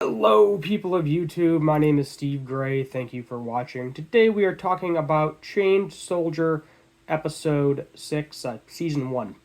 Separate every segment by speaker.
Speaker 1: Hello, people of YouTube. My name is Steve Gray. Thank you for watching. Today we are talking about Chained Soldier Episode 6, Season 1.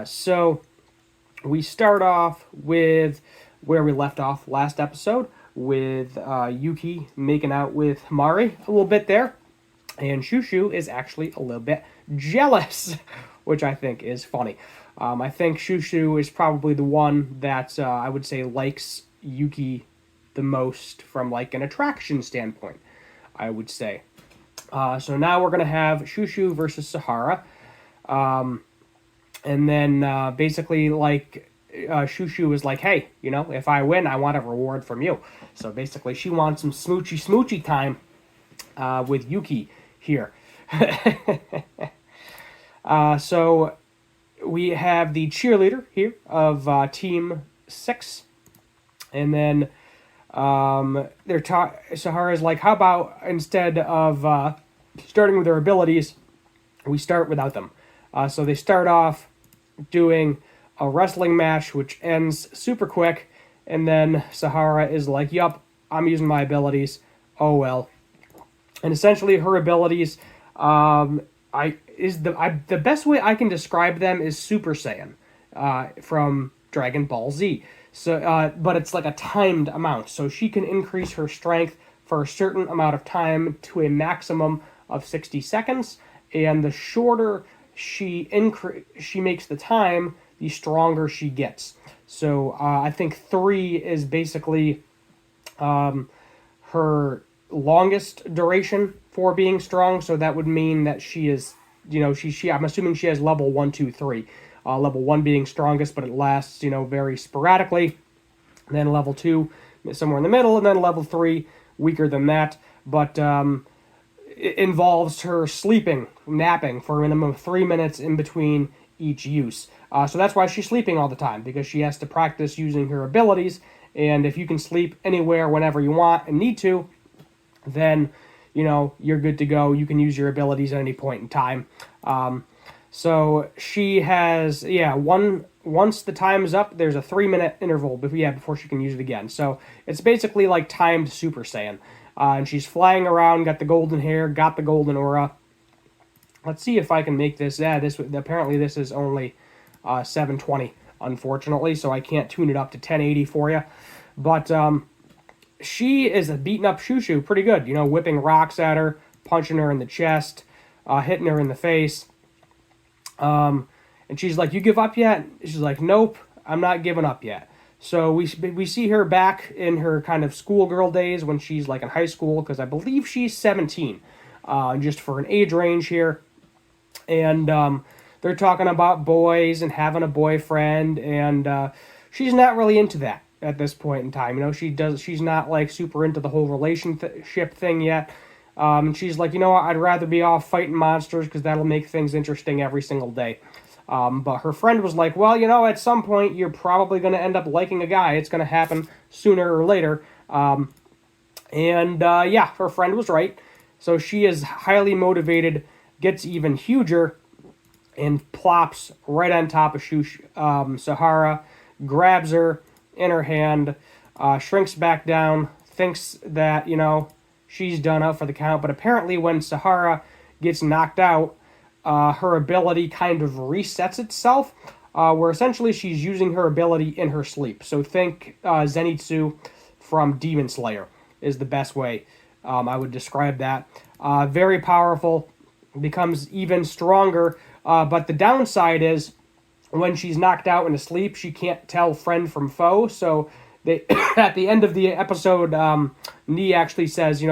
Speaker 1: So we start off with where we left off last episode, with Yuki making out with Mari a little bit there. And Shushu is actually a little bit jealous, which I think is funny. I think Shushu is probably the one that I would say likes Yuki the most from like an attraction standpoint, I would say. So now we're going to have Shushu versus Sahara. And then basically like Shushu is like, hey, if I win, I want a reward from you. So basically she wants some smoochy time with Yuki here. So we have the cheerleader here of Team 6. And then Sahara's like, how about instead of starting with their abilities, we start without them. So they start off doing a wrestling match, which ends super quick. And then Sahara is like, yup, I'm using my abilities. Oh, well. And essentially her abilities, the best way I can describe them is Super Saiyan from Dragon Ball Z. So, but it's like a timed amount, so she can increase her strength for a certain amount of time to a maximum of 60 seconds, and the shorter she makes the time, the stronger she gets. So I think 3 is basically her longest duration for being strong. So that would mean that she is, I'm assuming she has level 1, 2, 3. Level 1 being strongest, but it lasts, very sporadically. And then level 2, somewhere in the middle, and then level 3, weaker than that. But it involves her napping for a minimum of 3 minutes in between each use. So that's why she's sleeping all the time, because she has to practice using her abilities. And if you can sleep anywhere, whenever you want and need to, then, you're good to go. You can use your abilities at any point in time. So she has, once the time is up, there's a 3-minute interval before she can use it again. So it's basically like timed Super Saiyan. And she's flying around, got the golden hair, got the golden aura. Let's see if I can make this. Apparently this is only 720, unfortunately, so I can't tune it up to 1080 for you. But she is beating up Shushu pretty good, whipping rocks at her, punching her in the chest, hitting her in the face. And she's like, you give up yet? She's like, nope, I'm not giving up yet. So we see her back in her kind of schoolgirl days when she's like in high school, because I believe she's 17, just for an age range here. And they're talking about boys and having a boyfriend, and she's not really into that at this point in time. She's not like super into the whole relationship thing yet. And she's like, I'd rather be off fighting monsters because that'll make things interesting every single day. But her friend was like, well, at some point you're probably going to end up liking a guy. It's going to happen sooner or later. Her friend was right. So she is highly motivated, gets even huger, and plops right on top of Sahara, grabs her in her hand, shrinks back down, thinks that, she's done up for the count. But apparently when Sahara gets knocked out, her ability kind of resets itself, where essentially she's using her ability in her sleep. So think Zenitsu from Demon Slayer is the best way I would describe that. Very powerful, becomes even stronger, but the downside is when she's knocked out into sleep, she can't tell friend from foe. So they at the end of the episode, Nee actually says,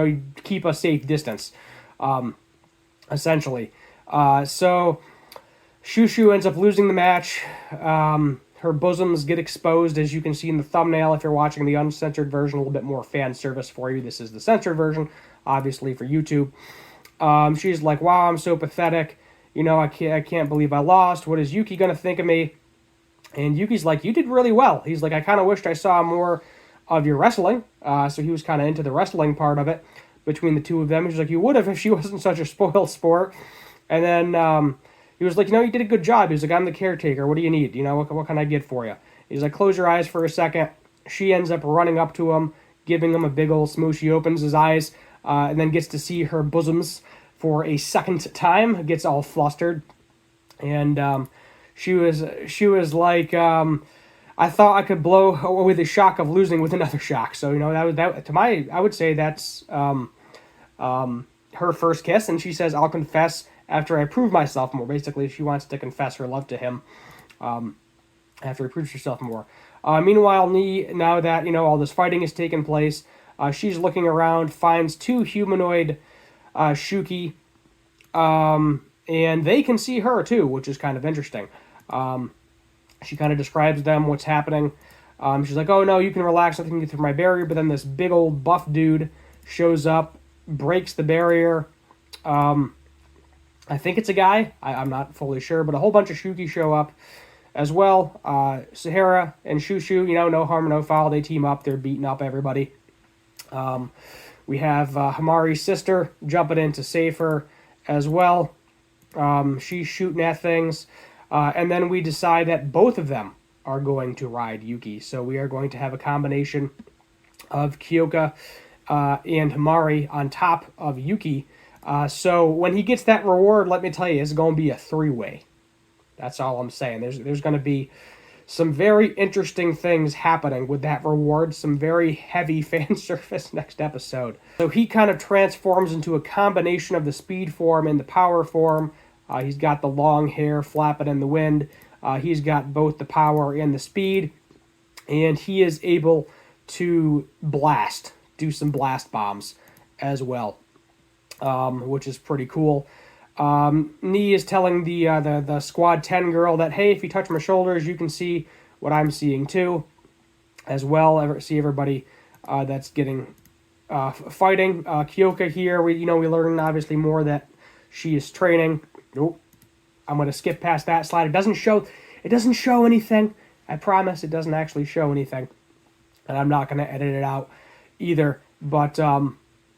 Speaker 1: keep a safe distance, essentially. So Shushu ends up losing the match. Her bosoms get exposed, as you can see in the thumbnail. If you're watching the uncensored version, a little bit more fan service for you. This is the censored version, obviously for YouTube. She's like, wow, I'm so pathetic. I can't believe I lost. What is Yuki going to think of me? And Yuki's like, you did really well. He's like, I kind of wished I saw more of your wrestling. So he was kind of into the wrestling part of it between the two of them. He's like, you would have if she wasn't such a spoiled sport. And then he was like, you did a good job. He was like, I'm the caretaker. What do you need? What can I get for you? He's like, close your eyes for a second. she ends up running up to him, giving him a big old smooch. He opens his eyes and then gets to see her bosoms for a second time. Gets all flustered, and she was like, I thought I could blow away the shock of losing with another shock. So that to my, I would say that's her first kiss, and she says, "I'll confess after I prove myself more." Basically, she wants to confess her love to him after he proves herself more. Meanwhile, now that all this fighting has taken place, she's looking around, finds two humanoid Shuki, and they can see her too, which is kind of interesting. She kind of describes them, what's happening. She's like, "Oh no, you can relax, nothing can get through my barrier." But then this big old buff dude shows up, breaks the barrier. I think it's a guy. I'm not fully sure, but a whole bunch of Shuki show up as well. Sahara and Shushu, no harm, no foul. They team up. They're beating up everybody. We have Hamari's sister jumping in to save her as well. She's shooting at things. And then we decide that both of them are going to ride Yuki. So we are going to have a combination of Kyoka and Hamari on top of Yuki. So when he gets that reward, let me tell you, it's going to be a three-way. That's all I'm saying. There's going to be some very interesting things happening with that reward. Some very heavy fan service next episode. So he kind of transforms into a combination of the speed form and the power form. He's got the long hair flapping in the wind. He's got both the power and the speed. And he is able to do some blast bombs as well, which is pretty cool. Nee is telling the Squad 10 girl that, hey, if you touch my shoulders, you can see what I'm seeing too, as well. See everybody that's getting fighting. Kyoka here, we learn obviously more that she is training. Nope, I'm gonna skip past that slide. It doesn't show anything. I promise it doesn't actually show anything, and I'm not gonna edit it out either. But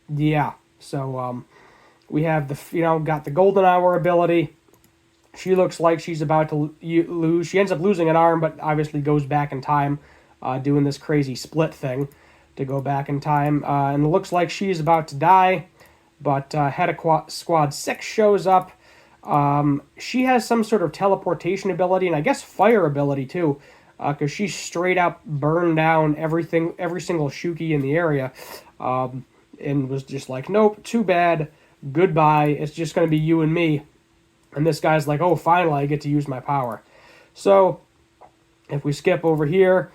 Speaker 1: yeah, so we have got the golden hour ability. She looks like she's about to lose. She ends up losing an arm, but obviously goes back in time, doing this crazy split thing to go back in time. And it looks like she's about to die, but Head of Squad 6 shows up. She has some sort of teleportation ability, and I guess fire ability too, because she straight up burned down every single Shuki in the area, and was just like, nope, too bad. Goodbye, it's just going to be you and me. And this guy's like, oh, finally I get to use my power. So if we skip over here,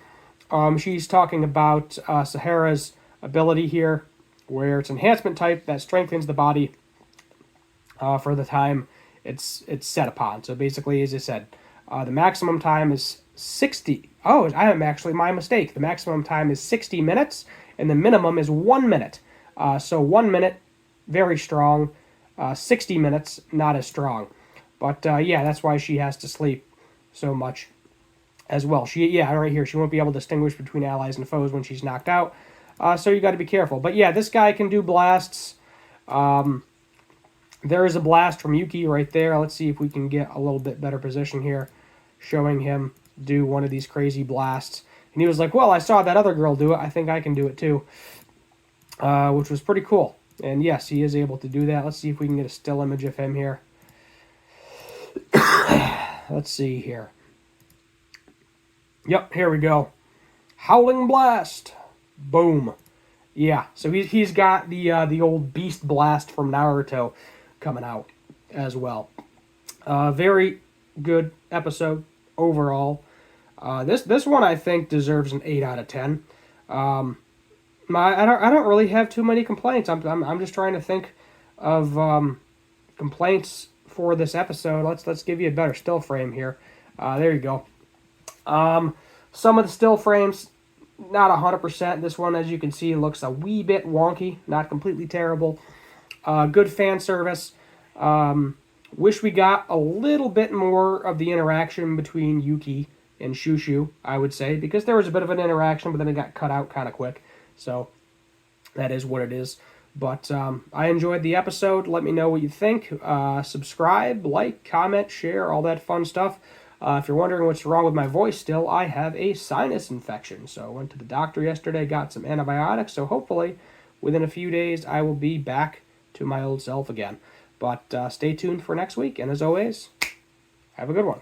Speaker 1: she's talking about Sahara's ability here, where it's enhancement type that strengthens the body for the time it's set upon. So basically, as I said, the maximum time is 60. Oh, I am actually my mistake. The maximum time is 60 minutes, and the minimum is 1 minute. So 1 minute, very strong. 60 minutes, not as strong. But yeah, that's why she has to sleep so much as well. Right here, she won't be able to distinguish between allies and foes when she's knocked out. So you got to be careful. But yeah, this guy can do blasts. There is a blast from Yuki right there. Let's see if we can get a little bit better position here, showing him do one of these crazy blasts. And he was like, well, I saw that other girl do it. I think I can do it too, which was pretty cool. And yes, he is able to do that. Let's see if we can get a still image of him here. Let's see here. Yep, here we go. Howling Blast. Boom. Yeah, so he's got the old Beast Blast from Naruto coming out as well. Very good episode overall. This one I think deserves an 8 out of 10. I don't really have too many complaints. I'm just trying to think of complaints for this episode. Let's give you a better still frame here. There you go. Some of the still frames, not 100%. This one, as you can see, looks a wee bit wonky. Not completely terrible. Good fan service. Wish we got a little bit more of the interaction between Yuki and Shushu, I would say, because there was a bit of an interaction, but then it got cut out kind of quick. So that is what it is. But I enjoyed the episode. Let me know what you think. Subscribe, like, comment, share, all that fun stuff. If you're wondering what's wrong with my voice still, I have a sinus infection. So I went to the doctor yesterday, got some antibiotics, so hopefully within a few days I will be back to my old self again. But stay tuned for next week, and as always, have a good one.